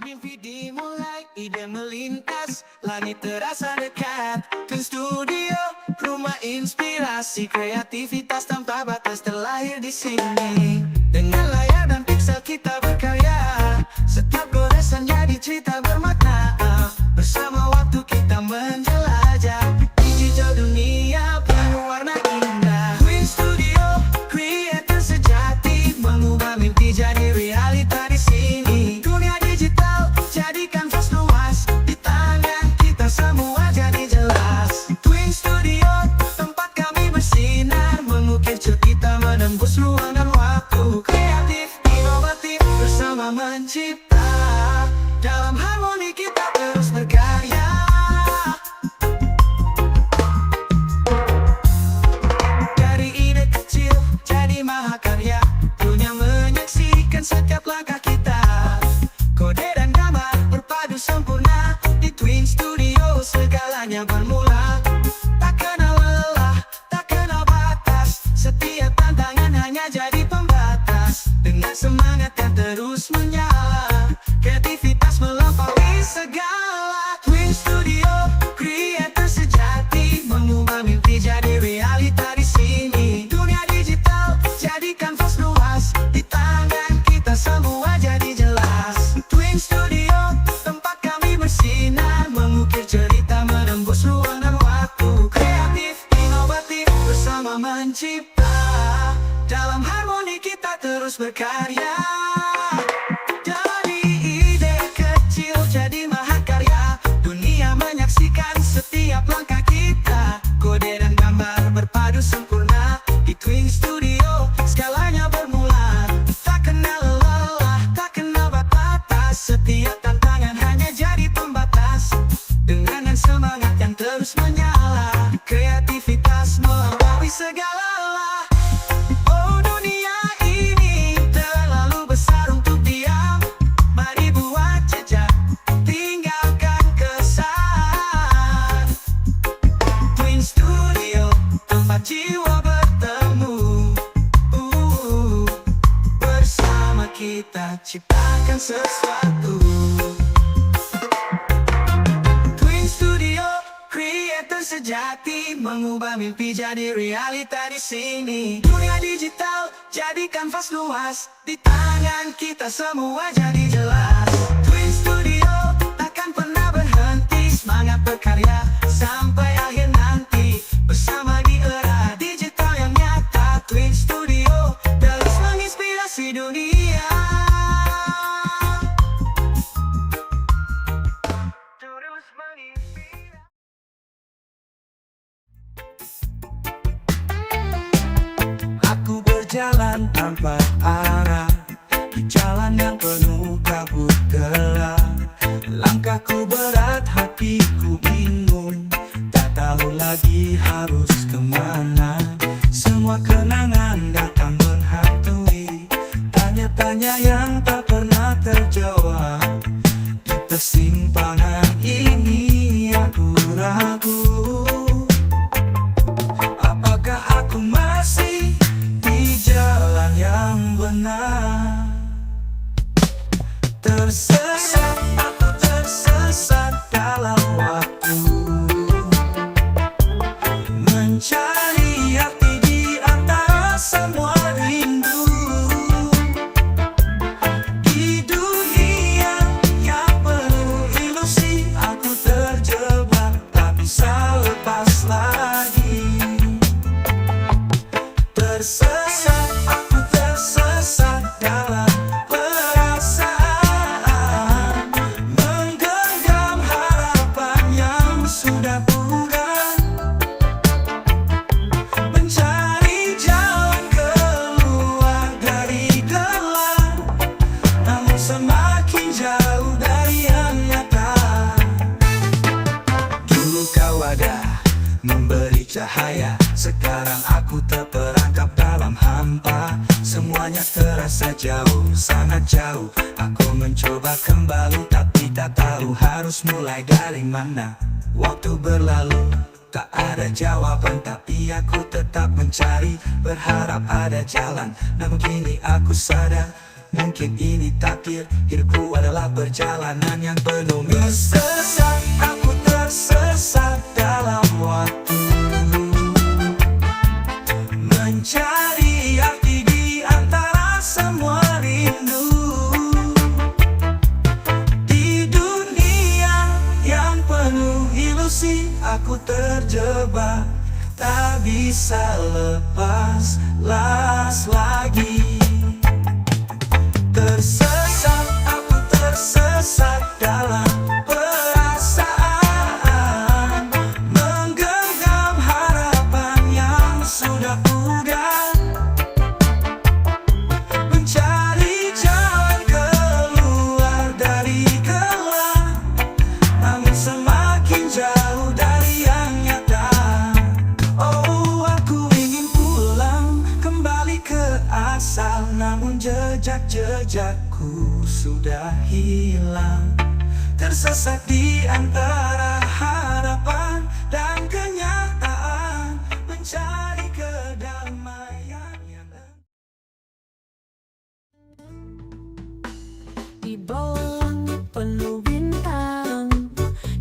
Mimpi dimulai, ide melintas, langit terasa dekat. Twin Studio, rumah inspirasi, kreativitas tanpa batas terlahir di sini. Dengan layar dan piksel kita berkarya, setiap goresan jadi cerita bermakna. Bersama waktu kita menjelajah digital dunia penuh warna indah. Twin Studio, creator sejati, mengubah mimpi jadi realita di sini. Dunia digital jadi kanvas luas, di tangan kita semua jadi jelas. Twin Studio, tempat kami bersinar, mengukir cerita menembus ruang dan waktu. Kreatif, inovatif, bersama mencipta, dalam harmoni kita terus berkarya. Dari ide kecil jadi mahakarya, dunia menyaksikan setiap langkah kita. Kode dan gambar berpadu sempurna, di Twin Studio segalanya bermula. Tak kenal lelah, tak kenal batas, setiap tantangan hanya jadi pembatas. Dengan semangat yang terus menyala, kreativitas melampaui segala. Twin Studio, creator sejati, mengubah mimpi jadi realita di sini. Dunia digital jadi kanvas luas, di tangan kita semua jadi jelas. Twin Studio, tempat kami bersinar, mengukir cerita menembus ruang dan waktu. Kreatif, inovatif, bersama mencipta, dalam harmoni kita terus berkarya. Dari ide kecil jadi mahakarya, dunia menyaksikan setiap langkah kita. Kode dan gambar berpadu sempurna, di Twin Studio skalanya bermula. Tak kenal lelah, tak kenal batas, setiap tantangan hanya jadi pembatas. Dengan semangat yang terus menyala, kreativitas melampaui segala. Oh, dunia ini terlalu besar untuk diam, mari buat jejak, tinggalkan kesan. Twin Studio, tempat jiwa bertemu. Bersama kita ciptakan sesuatu. Twin Studio, creator sejati, mengubah mimpi jadi realita di sini. Dunia digital jadi kanvas luas, di tangan kita semua jadi jelas. Twin Studio takkan pernah berhenti, semangat berkarya sampai akhir nanti. Bersama di era digital yang nyata, Twin Studio terus menginspirasi dunia. Terus menginspirasi. Aku berjalan tanpa arah, di jalan yang penuh kabut gelap. Langkahku berat, hatiku bingung, tak tahu lagi harus kemana. Semua kenangan datang menghantui, tanya-tanya yang tak pernah terjawab. Di persimpangan ini aku ragu, apakah aku masih di jalan yang benar? Tersesat, aku tersesat dalam waktu, mencari arti di antara semua rindu. Di dunia yang penuh ilusi, aku terjebak, tak bisa lepas lagi. Tersesat, aku tersesat dalam perasaan, menggenggam harapan yang sudah pudar, mencari jalan keluar dari gelap, namun semakin jauh dari yang nyata. Dulu kau ada memberi cahaya, sekarang aku terperangkap dalam hampa. Semuanya terasa jauh, sangat jauh. Aku mencoba kembali tapi tak tahu harus mulai dari mana. Waktu berlalu, tak ada jawaban tapi aku tetap mencari, berharap ada jalan. Namun kini aku sadar, Mungkin ini takdir, hidupku adalah perjalanan yang penuh misteri. Aku tersesat dalam waktu, mencari arti di antara semua rindu. Di dunia yang penuh ilusi, aku terjebak, tak bisa lepas lagi. Tersesat, aku tersesat dalam perasaan, menggenggam harapan yang sudah pudar, mencari jalan keluar dari gelap, namun semakin jauh dari yang nyata. Oh, aku ingin pulang kembali ke asal, namun jejak-jejakku sudah hilang. Tersesat di antara harapan dan kenyataan, mencari kedamaian yang di bawah langit penuh bintang,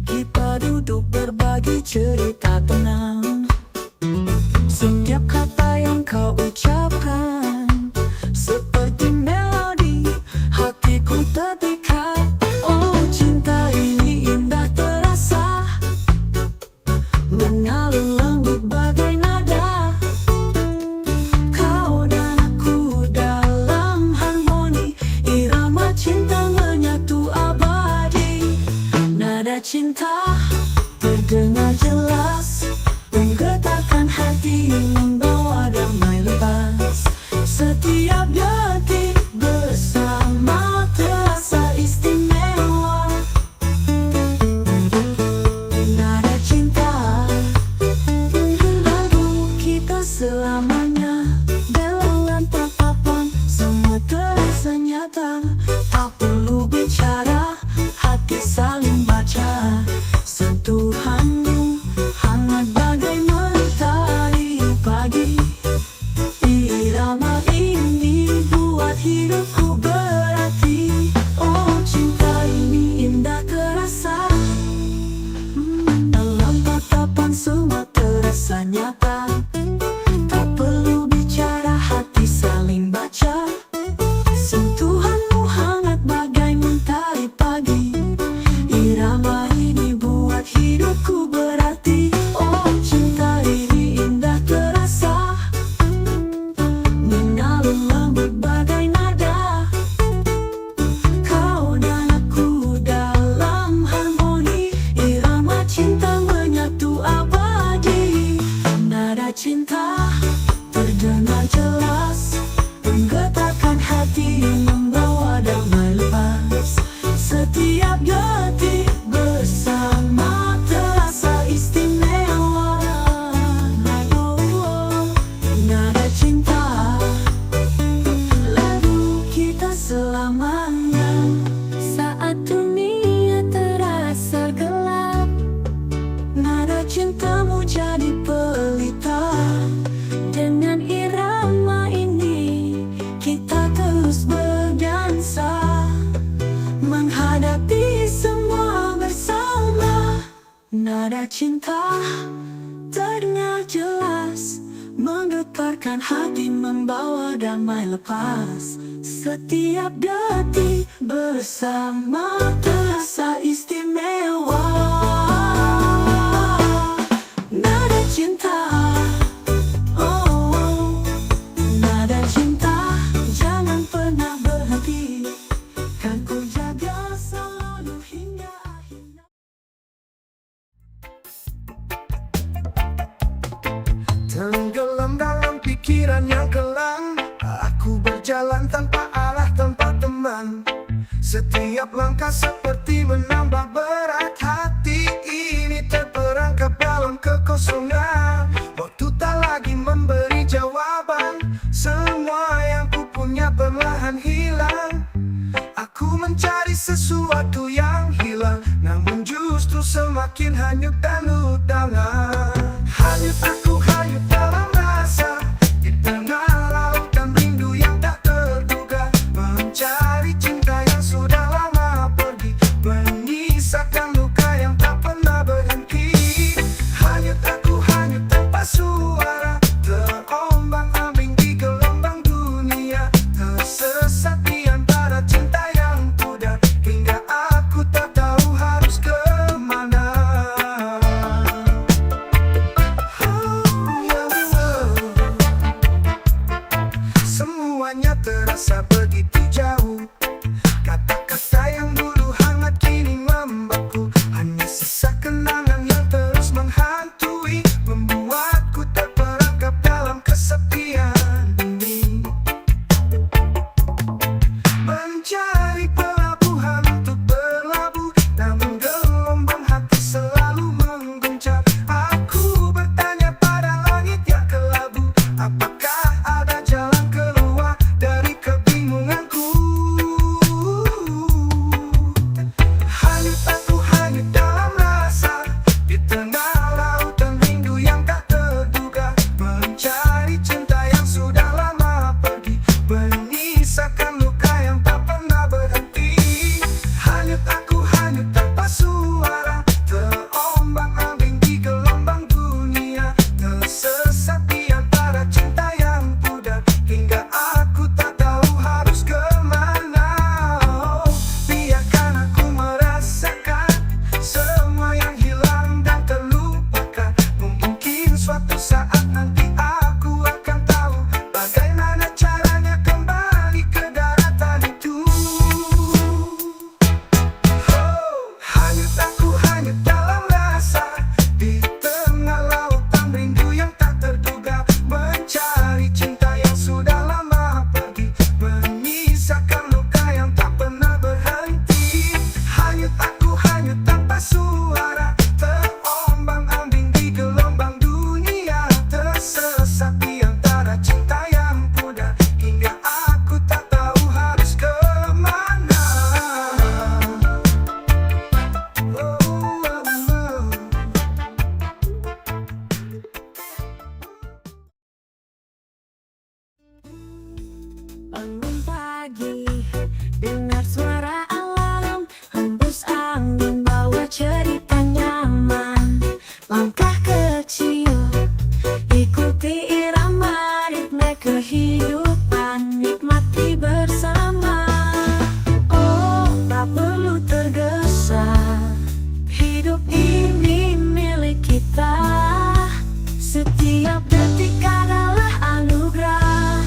kita duduk berbagi cerita tenang. Setiap kata yang kau ucapkan seperti melodi, hatiku terpikat. Oh, cinta ini indah terasa, mengalir lembut bagai nada. Kau dan aku dalam harmoni, irama cinta menyatu abadi. Nada cinta terdengar jelas, menggetarkan hati, membawa damai lepas. Setiap detik bersama terasa istimewa. Nada cinta, lagu kita selamanya. Belauran tatapan, semua terasa nyata. Tak perlu bicara, hati saling baca. Sentuhanmu hangat bagai mentari pagi. Irama ini buat hidupku berarti. Oh, cinta ini indah terasa, dalam tatapan semua terasa nyata. Tak perlu bicara, hati saling baca. Sentuhanmu hangat bagai mentari pagi. Irama ini buat hidupku berarti. Oh, cinta ini indah terasa, mengalir lembut bagai nada. Kau dan aku dalam harmoni, irama cinta menyatu abadi. Nada cinta terdengar jelas, menggetarkan hati, membawa damai lepas. Setiap detik bersama terasa istimewa. Nada cinta, lagu kita selamanya. Saat dunia terasa gelap, nada cintamu jadi pelita. Dengan irama ini kita terus berdansa, menghadapi semua bersama. Nada cinta terdengar jelas, menggetarkan hati, membawa damai lepas. Setiap detik bersama terasa istimewa. Nada cinta, oh, nada cinta, jangan pernah berhenti, kan ku jaga selalu hingga akhir. Tenggelam dalam pikiran yang kelam, aku berjalan tanpa arah, tanpa teman. Setiap langkah seperti menambah berat, hati ini terperangkap dalam kekosongan. Waktu tak lagi memberi jawaban, semua yang ku punya perlahan hilang. Aku mencari sesuatu yang hilang, namun justru semakin hanyut dan udahan. Hanyut aku, hanyut dalam rasa, di tengah lautan rindu yang tak terduga. Mencari Kata-kata yang dulu hangat kini membeku, hanya sisa kenangan yang terus menghantui, membuatku terperangkap dalam kesepian ini. Mencari pelabuhan untuk berlabuh, namun gelombang hati selalu mengguncang. Aku bertanya pada langit yang kelabu, apakah ada jalan keluar dari kebingunganku? Hanyut aku, hanyut dalam rasa, di tengah lautan rindu yang tak terduga, mencari cinta yang sudah lama pergi, menyisakan luka yang tak pernah berhenti. Hanyut aku, hanyut tanpa suara, terombang-ambing di gelombang dunia, tersesat di antara cinta yang pudar, hingga aku tak tahu harus kemana. Oh, biarkan aku merasakan semua yang hilang dan terlupakan. Mungkin suatu saat nanti aku akan tahu bagaimana caranya kembali ke daratan itu. Oh, hanyut aku, hanyut dalam rasa, di tengah lautan rindu yang tak terduga, mencari cinta yang sudah lama pergi, menyisakan luka yang tak pernah berhenti. Hanyut aku, hanyut tanpa suara, terombang-ambing di gelombang dunia, tersesat di antara cinta yang pudar, hingga aku tak tahu harus kemana. Oh, oh, oh. Bangun pagi, dengar suara alam, hembus angin bawa cerita nyaman. Langkah kecil, ikuti irama ritme kehidupan, nikmati bersama. Oh, tak perlu tergesa, hidup ini milik kita. Setiap detik adalah anugerah,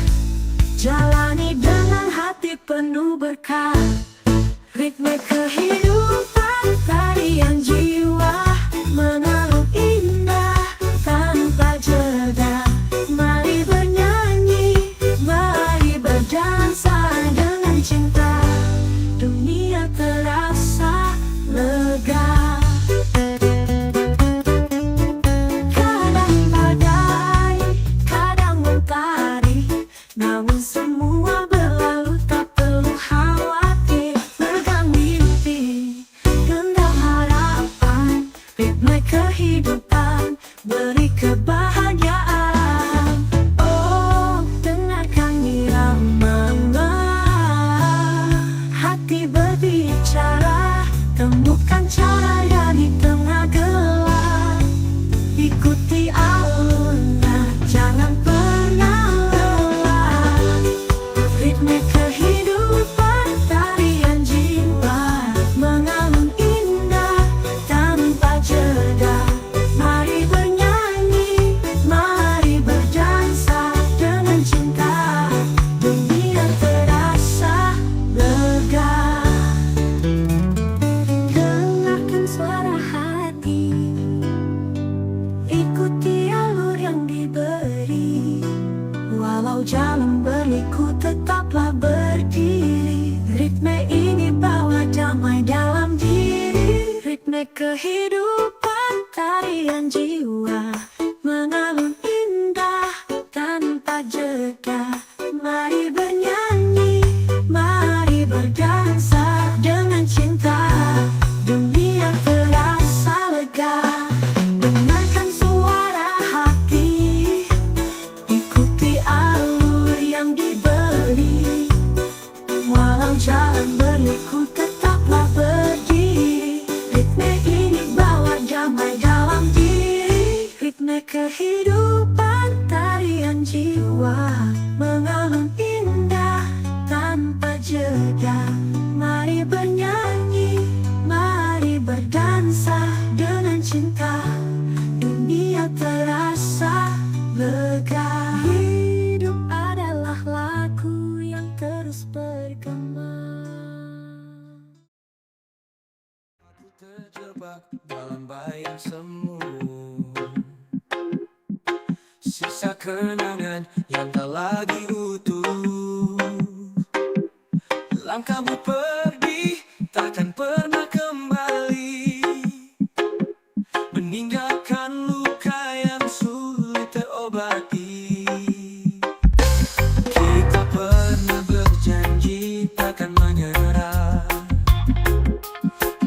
jalani dengan hati penuh berkah. Ritme kehidupan, tarian jiwa, mengalun indah tanpa jeda. Mari bernyanyi, mari berdansa dengan cinta, dunia terasa lega. Kadang badai, kadang mentari, namun semua berlalu, tak perlu khawatir. Pegang mimpi, genggam harapan, ritme kehidupan beri kebahagiaan. Oh, dengarkan irama, hati berbicara, temukan caranya di tengah gelap. Ikuti alurnya, jangan pernah lelah. Ritme kehidupan, tarian jiwa, mengalun indah tanpa jeda. Mari bernyanyi, mari berdansa dengan cinta, dunia terasa lega. Dengarkan suara hati, ikuti alur yang diberi. Walau jalan berliku, tetaplah berdiri. Ritme ini bawa damai dalam diri. Ritme kehidupan, tarian jiwa, mengalun indah tanpa jeda. Mari bernyanyi, mari berdansa dengan cinta, dunia terasa lega. Dengarkan suara hati, ikuti alur yang diberi. Walau jalan berliku, tetaplah berdiri. Ritme ini bawa damai dalam diri. Ritme terjebak dalam bayang semu. Sisa kenangan yang tak lagi utuh. Langkahmu pergi, takkan pernah kembali, meninggalkan luka yang sulit terobati. Kita pernah berjanji takkan menyerah,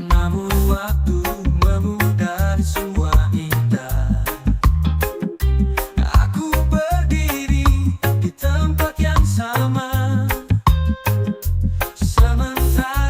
namun waktu memudar semua indah. Aku berdiri di tempat yang sama, sementara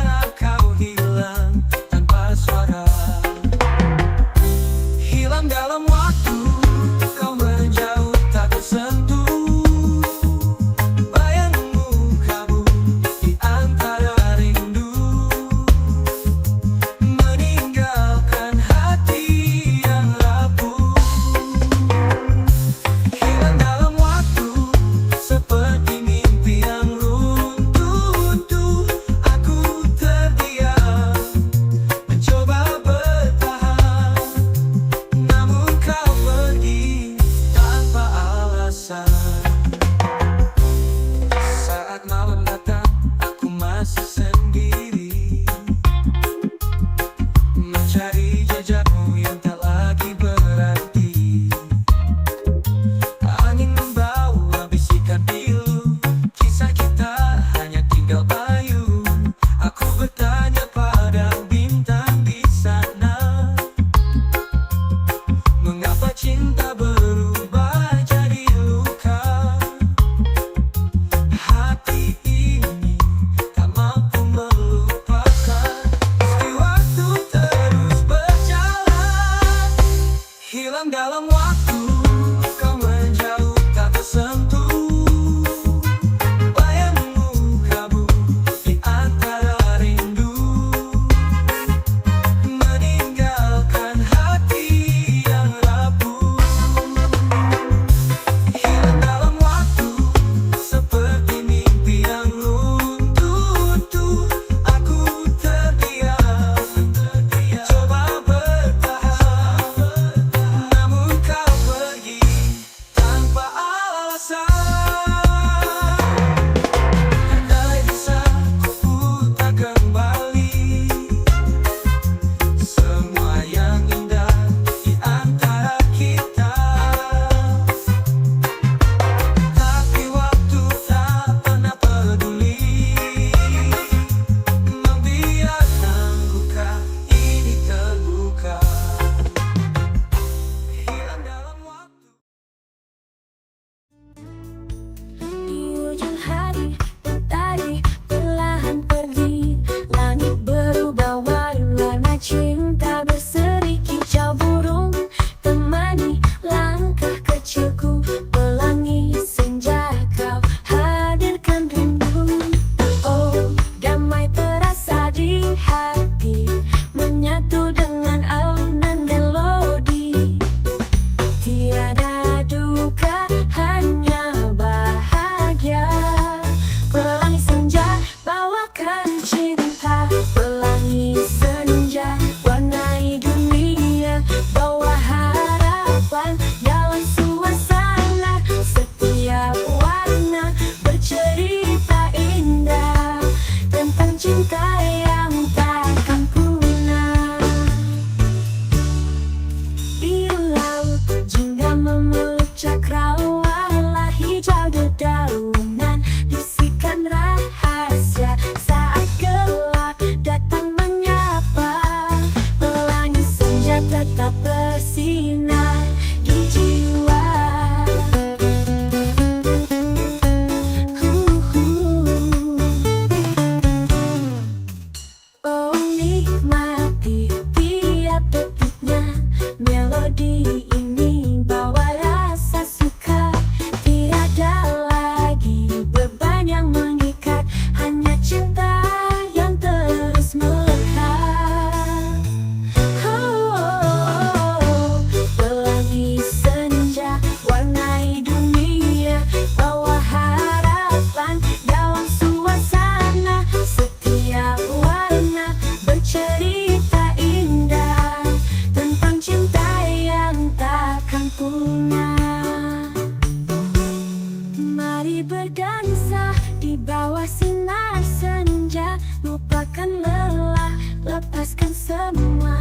lepaskan semua.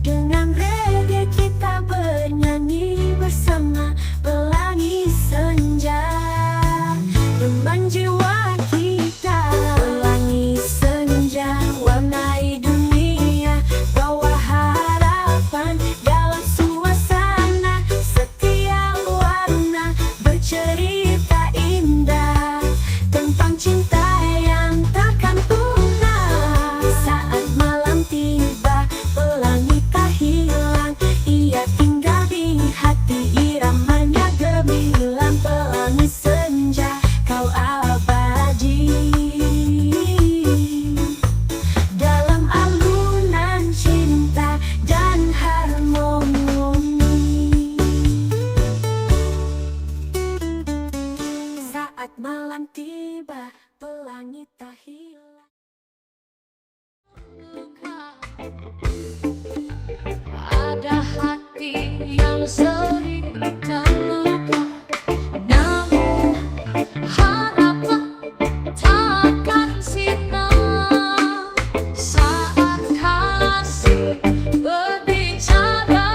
Dengan reggae kita bernyanyi bersama, pelangi senja teman jiwa kita. Pelangi senja warnai dunia, bawa harapan dalam suasana. Setiap warna bercerita indah tentang cinta yang takkan punah. Saat malam tiba, pelangi tak hilang, ia tinggal di hati, iramanya gemilang. Pelangi senja, kau abadi dalam alunan cinta dan harmoni. Saat malam tiba, pelangi tak hilang. Ada hati yang sering terluka, namun harapan takkan sirna. Saat kasih berbicara,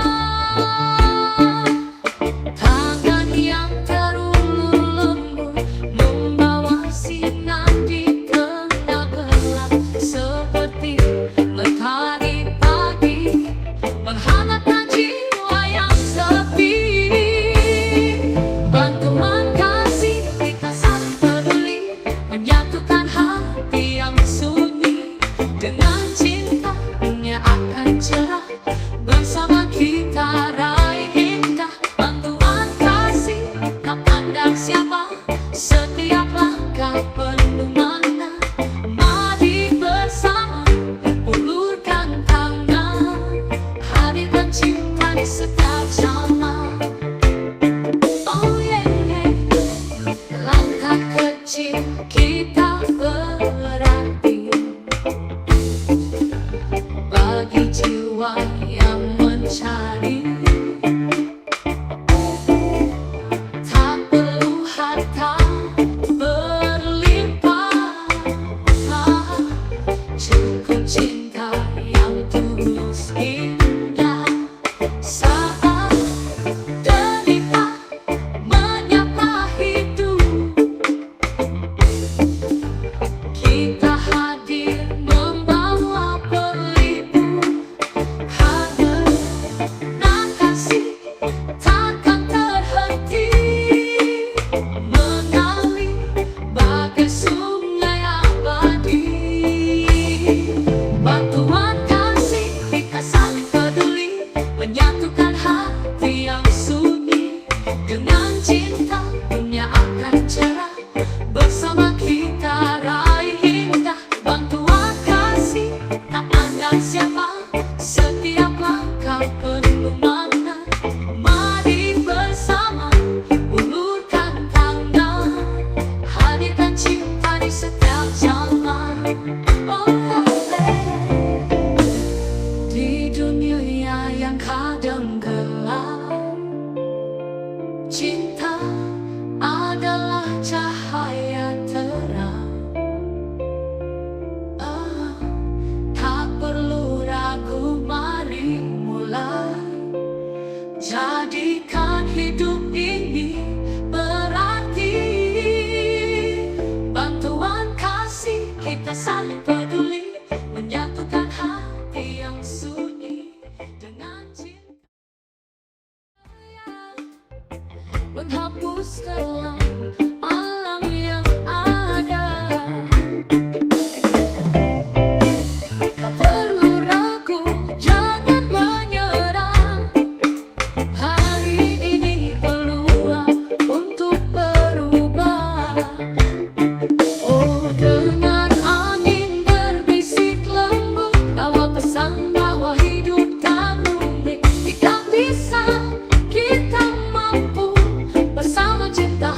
tangan yang terulur lembut membawa sinar di tengah gelap. Seperti mentari pagi menghangatkan jiwa yang sepi. Bantuan kasih kita saling peduli, menyatukan hati yang sunyi. Dengan cinta dunia akan cerah, bersama kita raih indah. Bantuan kasih tak pandang siapa, setiap langkah penuh makna. Mari bersama ulurkan tangan, hadirkan cinta di setiap zaman. Oh yeah, yeah. Langkah kecil kita berarti bagi jiwa yang mencari. Tak perlu harta berlimpah, cukup cinta yang tulus indah. Saat derita menyapa hidup, kita hadir membawa pelipur. Hadirkan kasih takkan terhenti, mengalir bagai sungai abadi. Bantuan kasih kita saling peduli, menyatukan hati yang sunyi. Dengan cinta dunia akan cerah, bersama kita raih indah. Bantuan kasih tak pandang siapa, setiap langkah penuh makna. Mari bersama ulurkan tangan, hadirkan cinta di setiap zaman. Oh, di dunia yang kadang gelap, cinta adalah cahaya terang. Tak perlu ragu, mari mulai. Jadikan hidup ini berarti. Bantuan kasih kita saling peduli, menyatukan hati yang sunyi. Dengan cinta menghapus kelam alam yang ada. Tak perlu ragu, jangan menyerah. Hari ini peluang untuk berubah. Oh, dengan angin berbisik lembut, bawa pesan bahwa hidup tak rumit. Kita bisa, kita mampu, bersama cinta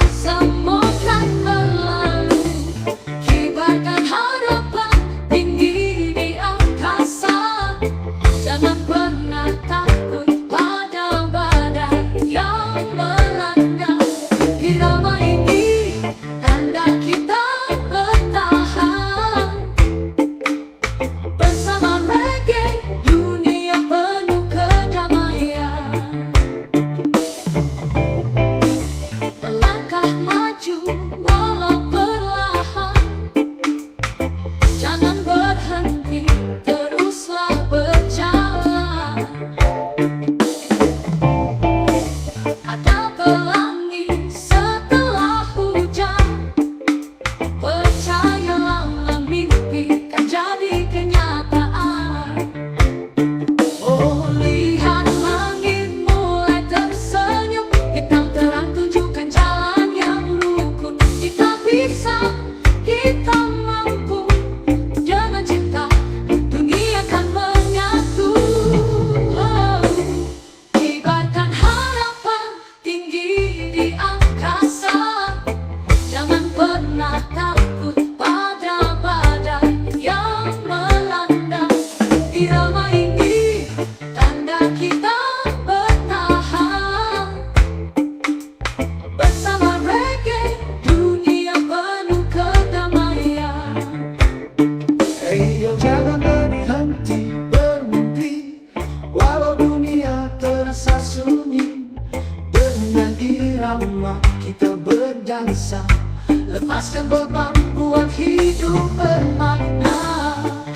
lepaskan beban, buat hidup bermakna.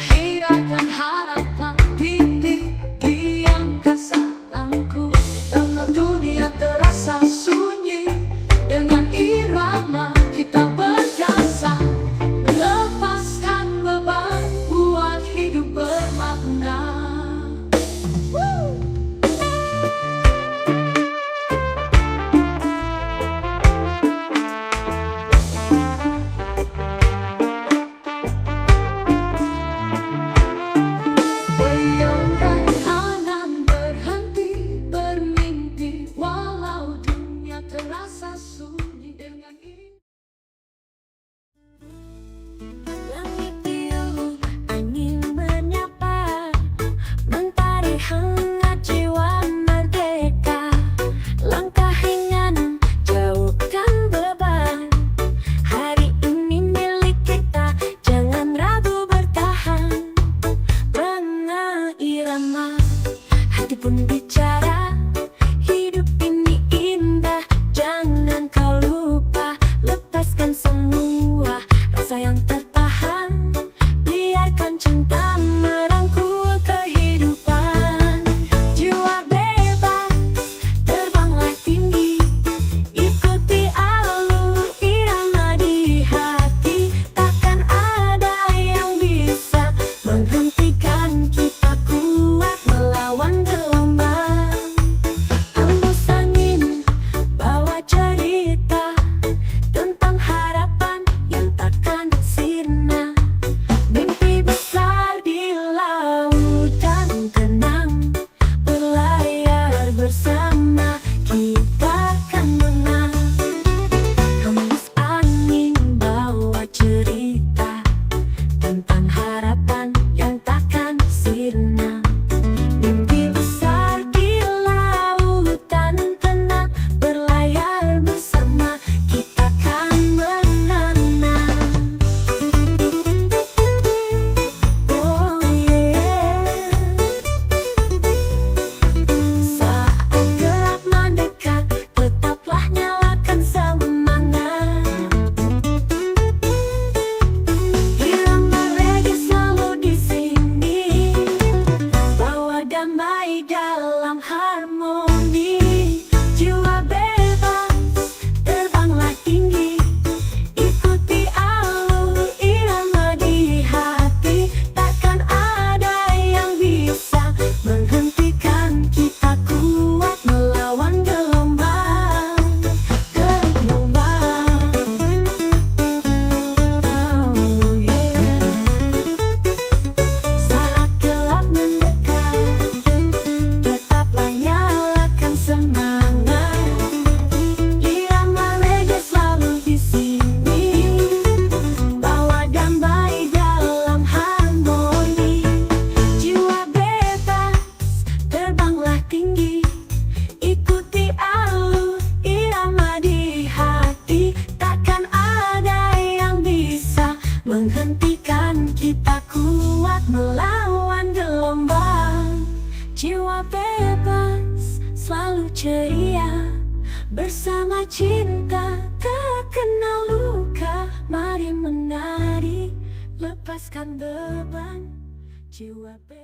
Hiraukan harapan di angkasa angku. Tengah dunia terasa sunyi, dengan irama kita berdansa. Lepaskan beban, buat hidup bermakna. Bayangkan angan berhenti bermimpi, walau dunia terasa sunyi dengan ini. Langit biru, angin menyapa, mentari hangat jiwa merdeka. Langkah ringan, jauhkan beban. Hari ini milik kita, jangan ragu bertahan. Bangga irama, hati pun bicara. Hidup ini indah, jangan kau lupa. Lepaskan semua rasa yang tertahan, biarkan cinta merangkul kehidupan. Jiwa bebas, terbanglah tinggi, ikuti alur irama di hati. Takkan ada yang bisa menghentikan kita kuat melawan gelombang. Hembus angin bawa cerita tentang harapan yang takkan sirna. Mimpi besar di lautan tenang, berlayar bersama kita akan menang. Hembus angin bawa cerita tentang harapan yang takkan sirna. Mimpi besar di lautan tenang, berlayar bersama kita akan menang. Oh yeah. Saat gelap mendekat, tetaplah nyalakan semangat. Irama reggae selalu di sini, bawa damai dalam harmoni. Jiwa bebas, terbanglah tinggi, ikuti alur irama di hati. Takkan ada yang bisa menghentikan kita kuat melawan gelombang. Oh yeah. Saat gelap mendekat, tetaplah nyalakan semangat. Irama reggae selalu di sini, bawa damai dalam harmoni. Jiwa bebas, terbanglah tinggi, ikuti alur irama di hati. Takkan ada yang bisa menghentikan kita kuat melawan gelombang. Jiwa bebas, selalu ceria, bersama cinta tak kenal luka. Mari menari, lepaskan beban. Jiwa bebas.